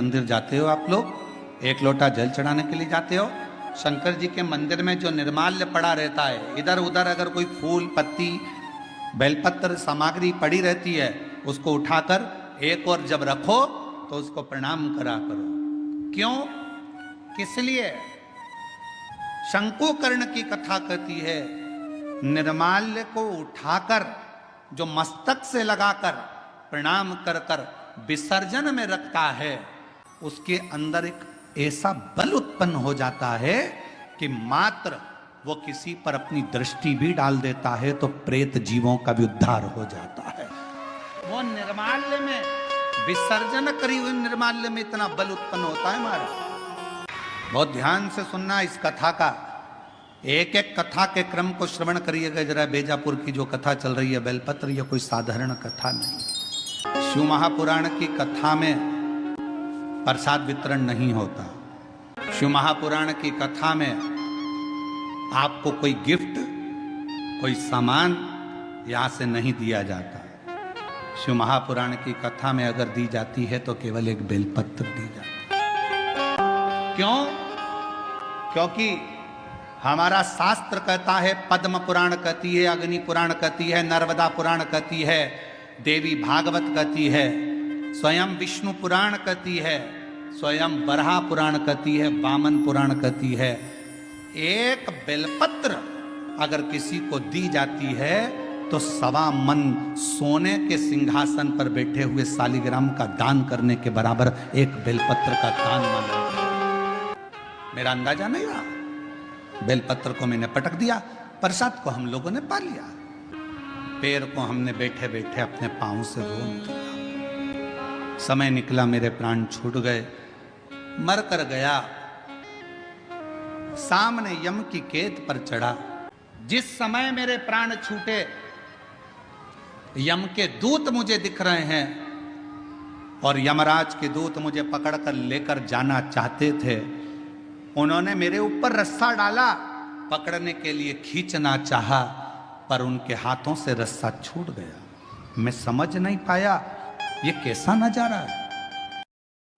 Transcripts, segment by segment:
मंदिर जाते हो आप लोग, एक लोटा जल चढ़ाने के लिए जाते हो, शंकर जी के मंदिर में जो निर्माल्य पड़ा रहता है, इधर उधर अगर कोई फूल पत्ती बेलपत्र सामग्री पड़ी रहती है, उसको उठाकर एक और जब रखो तो उसको प्रणाम करा करो। क्यों, किस लिए? शंकुकर्ण की कथा कहती है, निर्माल्य को उठाकर जो मस्तक से लगाकर प्रणाम कर कर विसर्जन में रखता है, उसके अंदर एक ऐसा बल उत्पन्न हो जाता है कि मात्र वो किसी पर अपनी दृष्टि भी डाल देता है तो प्रेत जीवों का भी उद्धार हो जाता है। वो निर्माल्य में, विसर्जन करी हुई निर्माल्य में इतना बल उत्पन्न होता है हमारा। बहुत ध्यान से सुनना इस कथा का, एक एक कथा के क्रम को श्रवण करिएगा जरा। बेजापुर की जो कथा चल रही है बेलपत्र, ये कोई साधारण कथा नहीं। शिव महापुराण की कथा में प्रसाद वितरण नहीं होता। शिव महापुराण की कथा में आपको कोई गिफ्ट, कोई सामान यहां से नहीं दिया जाता। शिव महापुराण की कथा में अगर दी जाती है तो केवल एक बेलपत्र दी जाती है। क्यों? क्योंकि हमारा शास्त्र कहता है, पद्म पुराण कहती है, अग्नि पुराण कहती है, नर्मदा पुराण कहती है, देवी भागवत कहती है, स्वयं विष्णु पुराण कहती है, स्वयं बरहा पुराण कहती है, वामन पुराण कहती है। एक बेलपत्र अगर किसी को दी जाती है तो 1.25 मन सोने के सिंहासन पर बैठे हुए शालिग्राम का दान करने के बराबर एक बेलपत्र का दान माना जाता। मेरा अंदाजा नहीं रहा, बेलपत्र को मैंने पटक दिया, प्रसाद को हम लोगों ने पा लिया, पैर को हमने बैठे बैठे अपने पांव से रोन दिया। समय निकला, मेरे प्राण छूट गए, मर कर गया, सामने यम की केत पर चढ़ा। जिस समय मेरे प्राण छूटे, यम के दूत मुझे दिख रहे हैं और यमराज के दूत मुझे पकड़कर लेकर जाना चाहते थे। उन्होंने मेरे ऊपर रस्सा डाला, पकड़ने के लिए खींचना चाहा, पर उनके हाथों से रस्सा छूट गया। मैं समझ नहीं पाया ये कैसा नजारा है।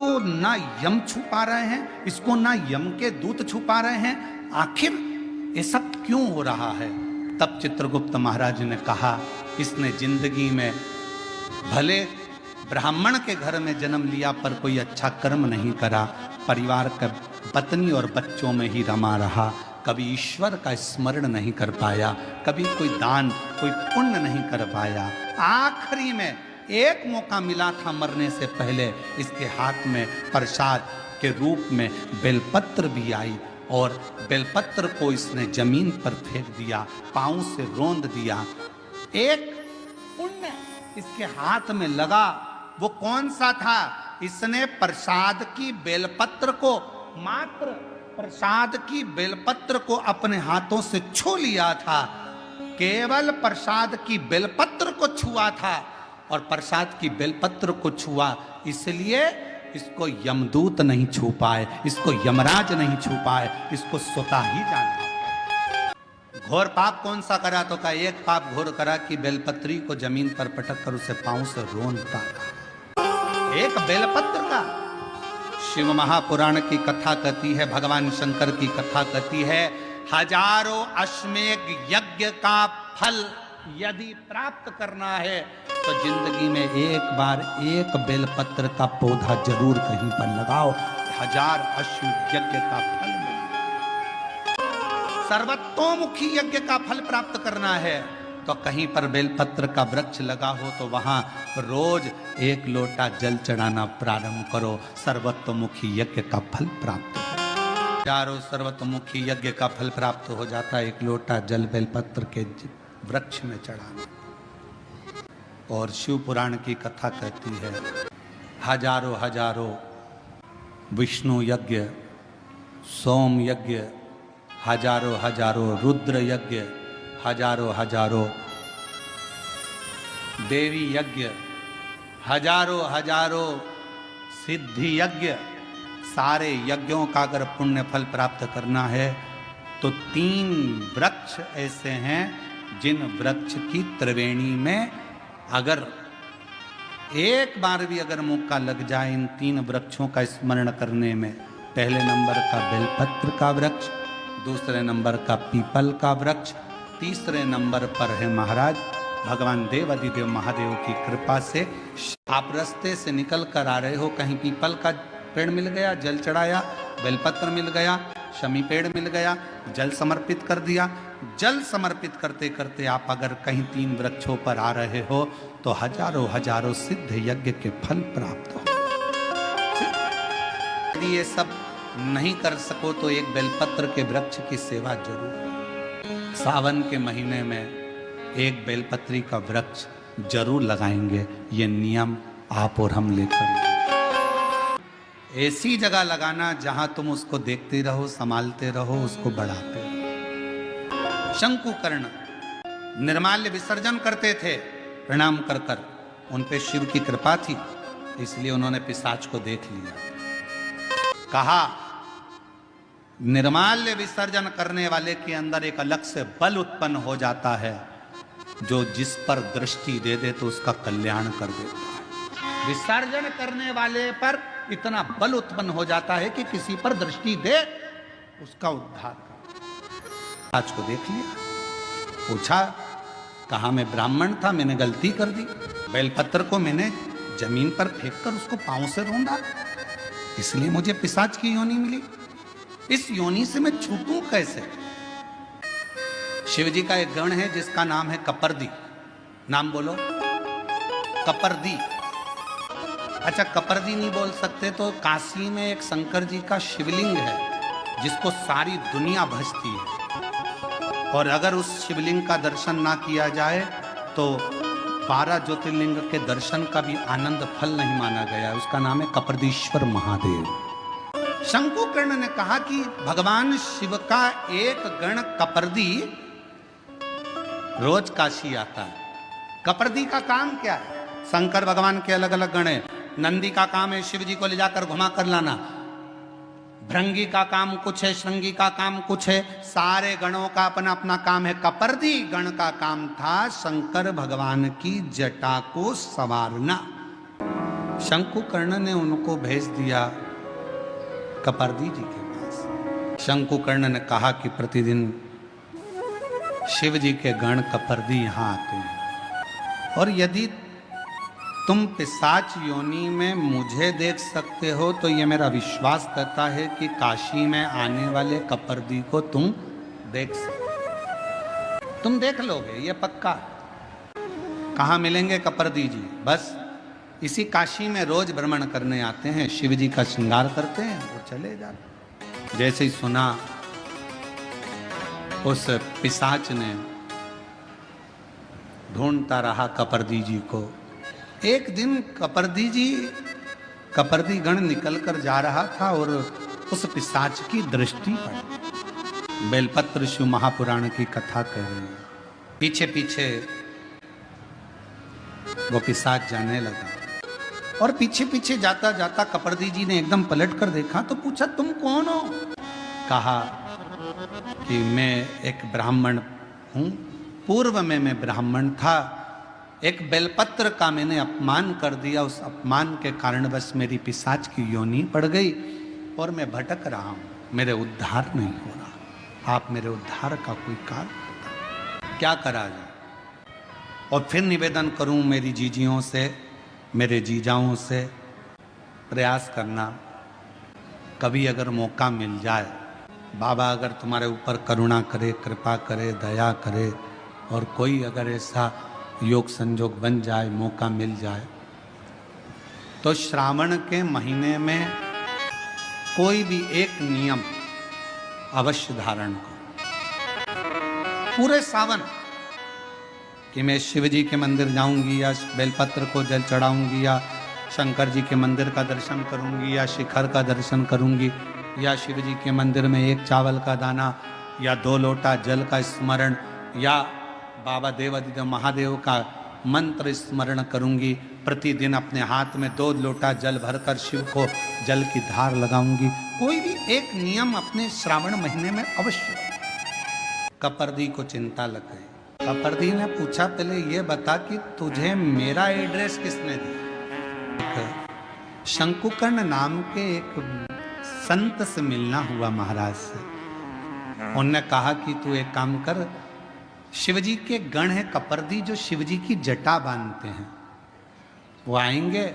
तो ना यम छुपा रहे हैं इसको, ना यम के दूत छुपा रहे हैं, आखिर ऐसा क्यों हो रहा है? तब चित्रगुप्त महाराज ने कहा, इसने जिंदगी में भले ब्राह्मण के घर में जन्म लिया पर कोई अच्छा कर्म नहीं करा, परिवार का पत्नी और बच्चों में ही रमा रहा, कभी ईश्वर का स्मरण नहीं कर पाया, कभी कोई दान कोई पुण्य नहीं कर पाया। आखिरी में एक मौका मिला था मरने से पहले, इसके हाथ में प्रसाद के रूप में बेलपत्र भी आई और बेलपत्र को इसने जमीन पर फेंक दिया, पांव से रोंद दिया। एक पुण्य इसके हाथ में लगा, वो कौन सा था? इसने प्रसाद की बेलपत्र को, मात्र प्रसाद की बेलपत्र को अपने हाथों से छू लिया था, केवल प्रसाद की बेलपत्र को छुआ था और प्रसाद की बेलपत्र को छुआ, इसलिए इसको यमदूत नहीं छू पाए, इसको यमराज नहीं छू पाए, इसको स्वतः ही जाना। घोर पाप कौन सा करा? तो का एक पाप घोर करा कि बेलपत्री को जमीन पर पटक कर उसे पांव से रोनता, एक बेलपत्र का। शिव महापुराण की कथा कहती है, भगवान शंकर की कथा कहती है, हजारों अश्वमेध यज्ञ का फल यदि प्राप्त करना है तो जिंदगी में एक बार एक बेलपत्र का पौधा जरूर कहीं पर लगाओ, 1000 अश्व यज्ञ का फल मिलेगा। सर्वतोमुखी यज्ञ का फल प्राप्त करना है तो कहीं पर बेलपत्र का वृक्ष लगा हो तो वहां रोज एक लोटा जल चढ़ाना प्रारंभ करो, सर्वतोमुखी यज्ञ का फल प्राप्त हो। चारों सर्वतोमुखी यज्ञ का फल प्राप्त हो जाता है, एक लोटा जल बेलपत्र के वृक्ष में चढ़ाना। और शिव पुराण की कथा कहती है, हजारों हजारों विष्णु यज्ञ, सोम यज्ञ, हजारों हजारों रुद्र यज्ञ, हजारों हजारों देवी यज्ञ, हजारों हजारों सिद्धि यज्ञ, सारे यज्ञों का अगर पुण्य फल प्राप्त करना है तो 3 वृक्ष ऐसे हैं जिन वृक्ष की त्रिवेणी में अगर एक बार भी अगर मौका लग जाए इन 3 वृक्षों का स्मरण करने में, पहले नंबर का बेलपत्र का वृक्ष, दूसरे नंबर का पीपल का वृक्ष, तीसरे नंबर पर है महाराज भगवान देवाधिदेव महादेव की कृपा से आप रास्ते से निकल कर आ रहे हो, कहीं पीपल का पेड़ मिल गया, जल चढ़ाया, बेलपत्र मिल गया, शमी पेड़ मिल गया, जल समर्पित कर दिया। जल समर्पित करते करते आप अगर कहीं 3 वृक्षों पर आ रहे हो तो हजारों हजारों सिद्ध यज्ञ के फल प्राप्त हो। यदि ये सब नहीं कर सको तो एक बेलपत्र के वृक्ष की सेवा जरूर। सावन के महीने में एक बेलपत्री का वृक्ष जरूर लगाएंगे। ये नियम आप और हम लेकर ऐसी जगह लगाना जहां तुम उसको देखते रहो, संभालते रहो, उसको बढ़ाते रहो। शंकुकर्ण निर्माल्य विसर्जन करते थे प्रणाम कर कर, उन पे शिव की कृपा थी इसलिए उन्होंने पिशाच को देख लिया। कहा निर्माल्य विसर्जन करने वाले के अंदर एक अलग से बल उत्पन्न हो जाता है, जो जिस पर दृष्टि दे दे तो उसका कल्याण कर देता है। विसर्जन करने वाले पर इतना बल उत्पन्न हो जाता है कि किसी पर दृष्टि दे उसका उद्धार कर। आज को देख लिया, पूछा कहा मैं ब्राह्मण था, मैंने गलती कर दी, बेलपत्र को मैंने जमीन पर फेंक कर उसको पांव से रौंदा, इसलिए मुझे पिशाच की योनि मिली। इस योनि से मैं छूटूं कैसे? शिव जी का एक गण है जिसका नाम है कपर्दी। नाम बोलो, कपर्दी। अच्छा, कपर्दी नहीं बोल सकते तो काशी में एक शंकर जी का शिवलिंग है जिसको सारी दुनिया भजती है, और अगर उस शिवलिंग का दर्शन ना किया जाए तो 12 ज्योतिर्लिंग के दर्शन का भी आनंद फल नहीं माना गया। उसका नाम है कपर्दीश्वर महादेव। शंकुकर्ण ने कहा कि भगवान शिव का एक गण कपर्दी रोज काशी आता है। कपर्दी का काम क्या है? शंकर भगवान के अलग अलग गण है। नंदी का काम है शिव जी को ले जाकर घुमा कर लाना, भृंगी का काम कुछ है, श्रृंगी का काम कुछ है, सारे गणों का अपना अपना काम है। कपर्दी गण का काम था शंकर भगवान की जटा को संवारना। शंकुकर्ण ने उनको भेज दिया कपर्दी जी के पास। शंकुकर्ण ने कहा कि प्रतिदिन शिव जी के गण कपर्दी यहां आते हैं, और यदि तुम पिशाच योनि में मुझे देख सकते हो तो ये मेरा विश्वास करता है कि काशी में आने वाले कपर्दी को तुम देख सकते, तुम देख लोगे, ये पक्का। कहाँ मिलेंगे कपर्दी जी? बस इसी काशी में रोज भ्रमण करने आते हैं, शिव जी का श्रृंगार करते हैं, वो चले जाते। जैसे ही सुना उस पिशाच ने ढूंढता रहा कपर्दी जी को। एक दिन कपर्दी गण निकल कर जा रहा था और उस पिशाच की दृष्टि पड़ी। बेलपत्र शिव महापुराण की कथा कह रहे हैं। पीछे पीछे वो पिशाच जाने लगा, और पीछे पीछे जाता जाता कपर्दी जी ने एकदम पलट कर देखा तो पूछा तुम कौन हो? कहा कि मैं एक ब्राह्मण हूं, पूर्व में मैं ब्राह्मण था, एक बेलपत्र का मैंने अपमान कर दिया, उस अपमान के कारणवश मेरी पिशाच की योनि पड़ गई और मैं भटक रहा हूं, मेरे उद्धार नहीं हो रहा। आप मेरे उद्धार का कोई कार्य क्या करा जाए? और फिर निवेदन करूं मेरी जीजियों से, मेरे जीजाओं से, प्रयास करना कभी अगर मौका मिल जाए, बाबा अगर तुम्हारे ऊपर करुणा करे, कृपा करे, दया करे, और कोई अगर ऐसा योग संजोग बन जाए, मौका मिल जाए, तो श्रावण के महीने में कोई भी एक नियम अवश्य धारण करो पूरे सावन, कि मैं शिव जी के मंदिर जाऊंगी या बेलपत्र को जल चढ़ाऊंगी या शंकर जी के मंदिर का दर्शन करूंगी या शिखर का दर्शन करूंगी या शिव जी के मंदिर में एक चावल का दाना या 2 लोटा जल का स्मरण या बाबा देवाधिदेव महादेव का मंत्र स्मरण करूंगी। प्रतिदिन अपने हाथ में 2 लोटा जल भरकर शिव को जल की धार लगाऊंगी। कोई भी एक नियम अपने श्रावण महीने में अवश्य। कपर्दी को चिंता लग गई। कपर्दी ने पूछा पहले ये बता कि तुझे मेरा एड्रेस किसने दिया? शंकुकर्ण नाम के एक संत से मिलना हुआ महाराज से। उन्होंने कहा कि तू एक काम कर, शिवजी के गण है कपर्दी जो शिवजी की जटा बांधते हैं, वो आएंगे,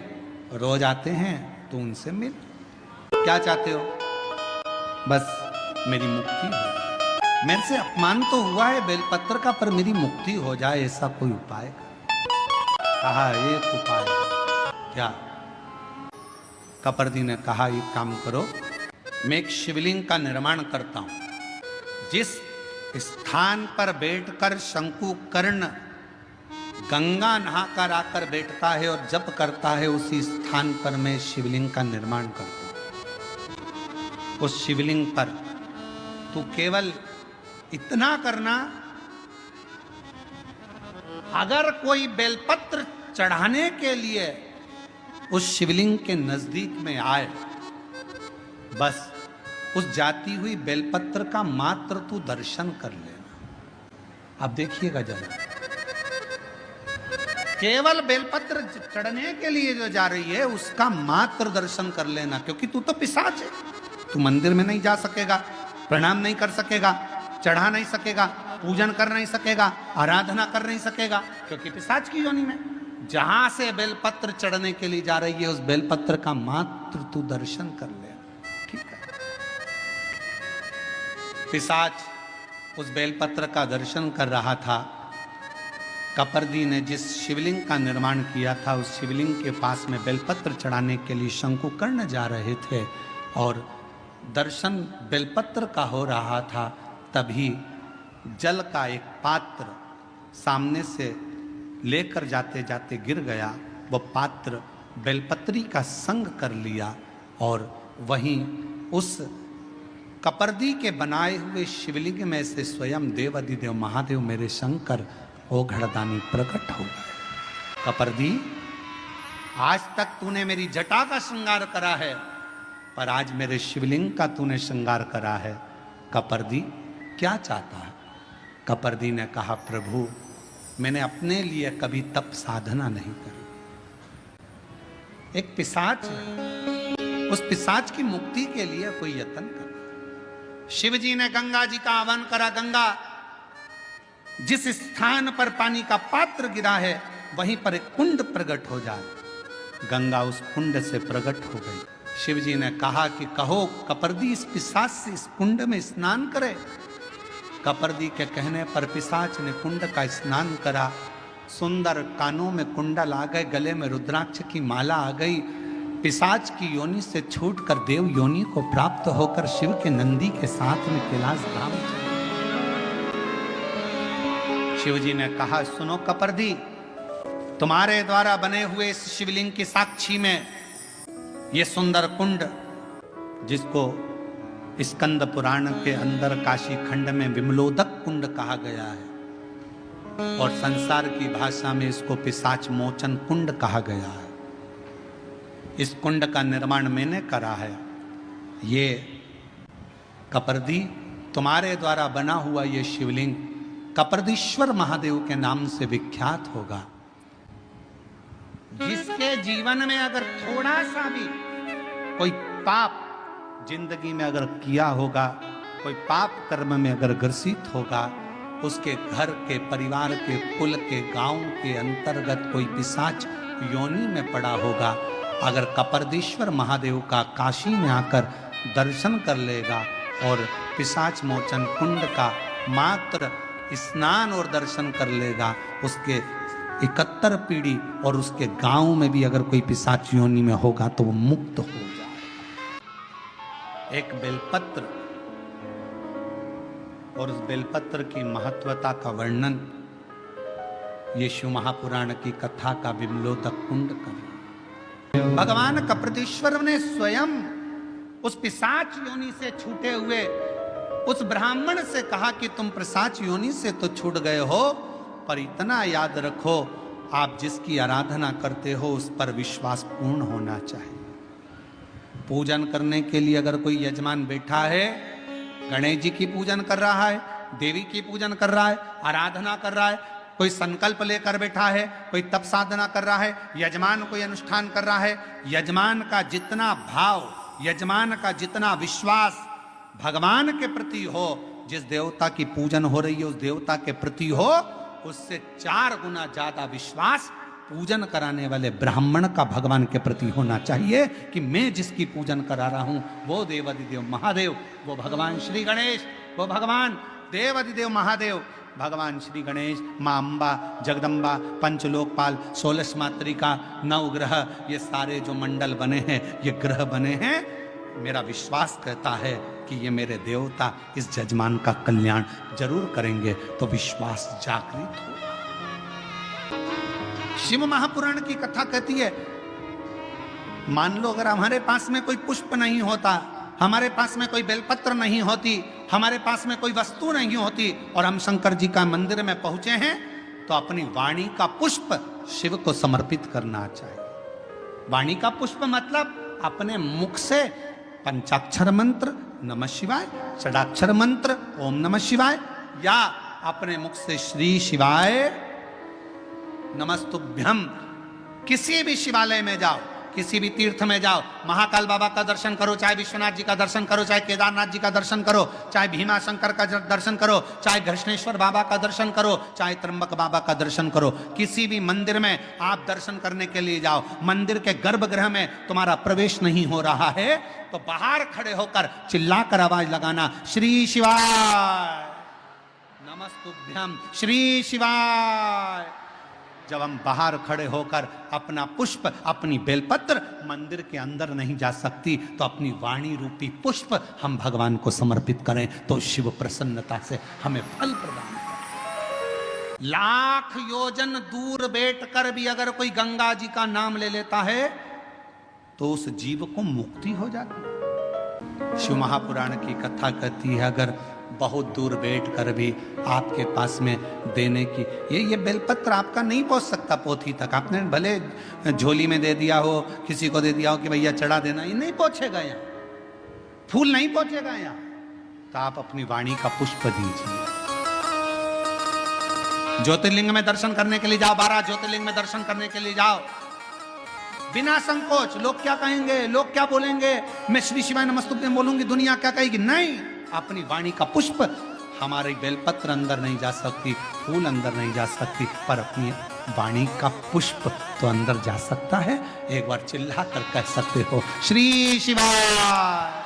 रोज आते हैं, तो उनसे मिल। क्या चाहते हो? बस मेरी मुक्ति हो। मेरे से अपमान तो हुआ है बेलपत्र का, पर मेरी मुक्ति हो जाए, ऐसा कोई उपाय। कहा एक उपाय। क्या? कपर्दी ने कहा एक काम करो, मैं एक शिवलिंग का निर्माण करता हूं। जिस स्थान पर बैठकर शंकुकर्ण गंगा नहाकर आकर बैठता है और जप करता है, उसी स्थान पर मैं शिवलिंग का निर्माण करता हूं। उस शिवलिंग पर तू केवल इतना करना, अगर कोई बेलपत्र चढ़ाने के लिए उस शिवलिंग के नजदीक में आए, बस उस जाती हुई बेलपत्र का मात्र तू दर्शन कर लेना। अब देखिएगा जरा, केवल बेलपत्र चढ़ने के लिए जो जा रही है उसका मात्र दर्शन कर लेना, क्योंकि तू तो पिशाच है। तू मंदिर में नहीं जा सकेगा, प्रणाम नहीं कर सकेगा, चढ़ा नहीं सकेगा, पूजन कर नहीं सकेगा, आराधना कर नहीं सकेगा, क्योंकि पिशाच की योनि में। जहां से बेलपत्र चढ़ने के लिए जा रही है, उस बेलपत्र का मात्र तू दर्शन कर ले, ठीक है? पिशाच उस बेलपत्र का दर्शन कर रहा था। कपर्दी ने जिस शिवलिंग का निर्माण किया था, उस शिवलिंग के पास में बेलपत्र चढ़ाने के लिए शंकुकर्ण जा रहे थे और दर्शन बेलपत्र का हो रहा था। तभी जल का एक पात्र सामने से लेकर जाते जाते गिर गया। वो पात्र बेलपत्री का संग कर लिया और वहीं उस कपर्दी के बनाए हुए शिवलिंग में से स्वयं देवाधिदेव महादेव मेरे शंकर ओघड़दानी प्रकट हो गए। कपर्दी, आज तक तूने मेरी जटा का श्रृंगार करा है, पर आज मेरे शिवलिंग का तूने श्रृंगार करा है। कपर्दी क्या चाहता है? कपर्दी ने कहा, प्रभु मैंने अपने लिए कभी तप साधना नहीं करी। एक पिशाच है, उस पिशाच की मुक्ति के लिए कोई यत्न कर। शिव जी ने गंगा जी का आह्वान करा, गंगा जिस स्थान पर पानी का पात्र गिरा है वहीं पर एक कुंड प्रकट हो जाए। गंगा उस कुंड से प्रकट हो गई। शिव जी ने कहा कि कहो कपर्दी इस पिशाच से इस कुंड में स्नान करे। कपर्दी के कहने पर पिशाच ने कुंड का स्नान करा। सुंदर कानों में कुंडल आ गए, गले में रुद्राक्ष की माला आ गई। पिशाच की योनि से छूटकर देव योनि को प्राप्त होकर शिव के नंदी के साथ में कैलाश धाम चले। शिव जी ने कहा, सुनो कपर्दी, तुम्हारे द्वारा बने हुए इस शिवलिंग की साक्षी में ये सुंदर कुंड, जिसको स्कंद पुराण के अंदर काशी खंड में विमलोदक कुंड कहा गया है और संसार की भाषा में इसको पिशाच मोचन कुंड कहा गया है। इस कुंड का निर्माण मैंने करा है। ये कपर्दी तुम्हारे द्वारा बना हुआ ये शिवलिंग कपर्दीश्वर महादेव के नाम से विख्यात होगा। जिसके जीवन में अगर थोड़ा सा भी कोई पाप जिंदगी में अगर किया होगा, कोई पाप कर्म में अगर ग्रसित होगा, उसके घर के, परिवार के, कुल के, गांव के अंतर्गत कोई पिशाच योनि में पड़ा होगा, अगर कपर्दीश्वर महादेव का काशी में आकर दर्शन कर लेगा और पिशाच मोचन कुंड का मात्र स्नान और दर्शन कर लेगा, उसके 71 पीढ़ी और उसके गांव में भी अगर कोई पिशाच योनि में होगा तो वो मुक्त हो जाए। एक बेलपत्र और उस बेलपत्र की महत्वता का वर्णन ये शिव महापुराण की कथा का विमलोदक कुंड कर। भगवान कपर्दीश्वर ने स्वयं उस पिशाच योनि से छूटे हुए उस ब्राह्मण से कहा कि तुम पिशाच योनि से तो छूट गए हो, पर इतना याद रखो, आप जिसकी आराधना करते हो उस पर विश्वास पूर्ण होना चाहिए। पूजन करने के लिए अगर कोई यजमान बैठा है, गणेश जी की पूजन कर रहा है, देवी की पूजन कर रहा है, आराधना कर रहा है, कोई संकल्प लेकर बैठा है, कोई तप साधना कर रहा है, यजमान कोई अनुष्ठान कर रहा है, यजमान का जितना भाव, यजमान का जितना विश्वास भगवान के प्रति हो, जिस देवता की पूजन हो रही है उस देवता के प्रति हो, उससे 4 गुना ज्यादा विश्वास पूजन कराने वाले ब्राह्मण का भगवान के प्रति होना चाहिए कि मैं जिसकी पूजन करा रहा हूं वो देवाधिदेव महादेव, वो भगवान श्री गणेश, वो भगवान देवाधिदेव महादेव, भगवान श्री गणेश, माँ अम्बा, जगदम्बा, पंचलोकपाल, 16 मातृका, 9 ग्रह, ये सारे जो मंडल बने हैं, ये ग्रह बने हैं, मेरा विश्वास कहता है कि ये मेरे देवता इस यजमान का कल्याण जरूर करेंगे, तो विश्वास जागृत हो। शिव महापुराण की कथा कहती है, मान लो अगर हमारे पास में कोई पुष्प नहीं होता, हमारे पास में कोई बेलपत्र नहीं होती, हमारे पास में कोई वस्तु नहीं होती और हम शंकर जी का मंदिर में पहुंचे हैं, तो अपनी वाणी का पुष्प शिव को समर्पित करना चाहिए। वाणी का पुष्प मतलब अपने मुख से पंचाक्षर मंत्र नमः शिवाय, षडाक्षर मंत्र ओम नमः शिवाय, या अपने मुख से श्री शिवाय नमस्तुभ्यम। किसी भी शिवालय में जाओ, किसी भी तीर्थ में जाओ, महाकाल बाबा का दर्शन करो, चाहे विश्वनाथ जी का दर्शन करो, चाहे केदारनाथ जी का दर्शन करो, चाहे भीमा शंकर का दर्शन करो, चाहे घृष्णेश्वर बाबा का दर्शन करो, चाहे त्र्यंबक बाबा का दर्शन करो, किसी भी मंदिर में आप दर्शन करने के लिए जाओ, मंदिर के गर्भगृह में तुम्हारा प्रवेश नहीं हो रहा है, तो बाहर खड़े होकर चिल्लाकर आवाज लगाना, श्री शिवाय नमस्तुभ्यम, श्री शिवाय। जब हम बाहर खड़े होकर अपना पुष्प, अपनी बेलपत्र मंदिर के अंदर नहीं जा सकती, तो अपनी वाणी रूपी पुष्प हम भगवान को समर्पित करें, तो शिव प्रसन्नता से हमें फल प्रदान करें। लाख योजन दूर बैठकर भी अगर कोई गंगा जी का नाम ले लेता है तो उस जीव को मुक्ति हो जाती है। शिव महापुराण की कथा कहती है, अगर बहुत दूर बैठकर भी आपके पास में देने की, ये बेलपत्र आपका नहीं पहुंच सकता पोथी तक, आपने भले झोली में दे दिया हो, किसी को दे दिया हो कि भैया चढ़ा देना, ये नहीं पहुंचेगा यहाँ, फूल नहीं पहुंचेगा यहाँ, तो आप अपनी वाणी का पुष्प दीजिए। ज्योतिर्लिंग में दर्शन करने के लिए जाओ, 12 ज्योतिर्लिंग में दर्शन करने के लिए जाओ, बिना संकोच, लोग क्या कहेंगे, लोग क्या बोलेंगे, मैं श्री शिवाय नमस्तुभ्यम बोलूंगी, दुनिया क्या कहेगी, नहीं, अपनी वाणी का पुष्प, हमारी बेलपत्र अंदर नहीं जा सकती, फूल अंदर नहीं जा सकती, पर अपनी वाणी का पुष्प तो अंदर जा सकता है। एक बार चिल्ला कर कह सकते हो, श्री शिवाय।